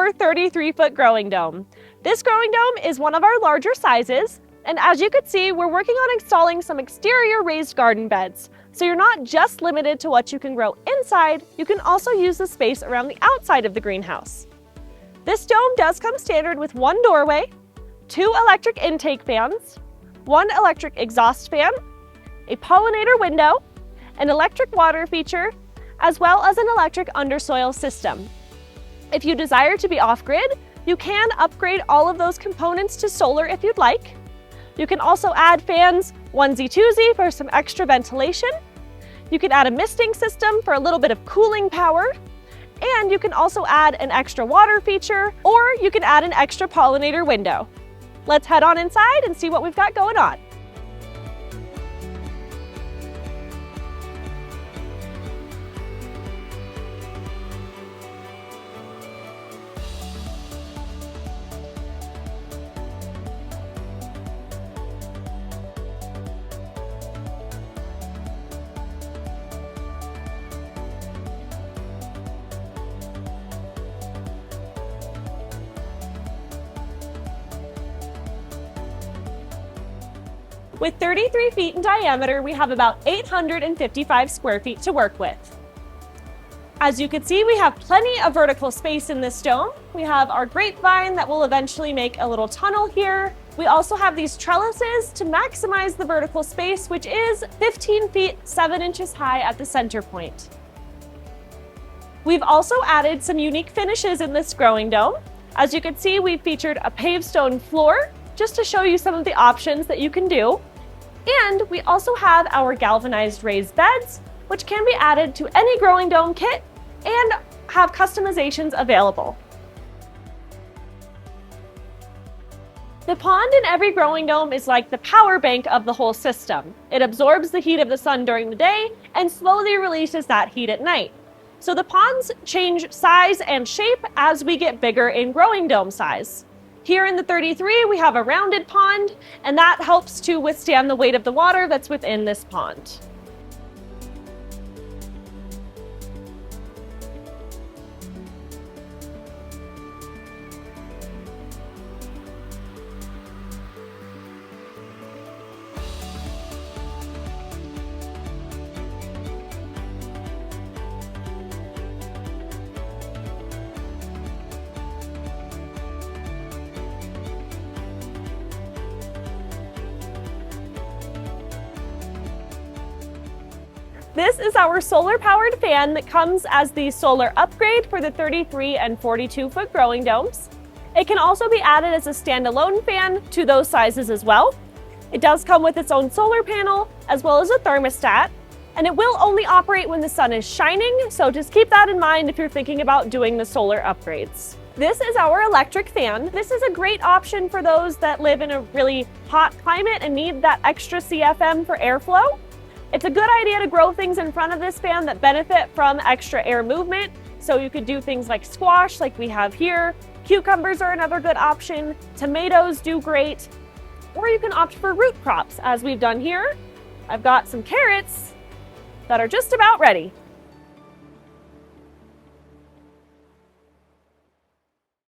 our 33-foot growing dome. This growing dome is one of our larger sizes, and as you can see, we're working on installing some exterior raised garden beds. So you're not just limited to what you can grow inside, you can also use the space around the outside of the greenhouse. This dome does come standard with one doorway, 2 electric intake fans, 1 electric exhaust fan, a pollinator window, an electric water feature, as well as an electric undersoil system. If you desire to be off-grid, you can upgrade all of those components to solar if you'd like. You can also add fans onesie-twosie for some extra ventilation. You can add a misting system for a little bit of cooling power. And you can also add an extra water feature, or you can add an extra pollinator window. Let's head on inside and see what we've got going on. With 33 feet in diameter, we have about 855 square feet to work with. As you can see, we have plenty of vertical space in this dome. We have our grapevine that will eventually make a little tunnel here. We also have these trellises to maximize the vertical space, which is 15 feet 7 inches high at the center point. We've also added some unique finishes in this growing dome. As you can see, we've featured a paved stone floor, just to show you some of the options that you can do. And we also have our galvanized raised beds, which can be added to any growing dome kit and have customizations available. The pond in every growing dome is like the power bank of the whole system. It absorbs the heat of the sun during the day and slowly releases that heat at night. So the ponds change size and shape as we get bigger in growing dome size. Here in the 33, we have a rounded pond, and that helps to withstand the weight of the water that's within this pond. This is our solar-powered fan that comes as the solar upgrade for the 33 and 42-foot growing domes. It can also be added as a standalone fan to those sizes as well. It does come with its own solar panel as well as a thermostat, and it will only operate when the sun is shining, so just keep that in mind if you're thinking about doing the solar upgrades. This is our electric fan. This is a great option for those that live in a really hot climate and need that extra CFM for airflow. It's a good idea to grow things in front of this fan that benefit from extra air movement. So you could do things like squash, like we have here. Cucumbers are another good option. Tomatoes do great. Or you can opt for root crops, as we've done here. I've got some carrots that are just about ready.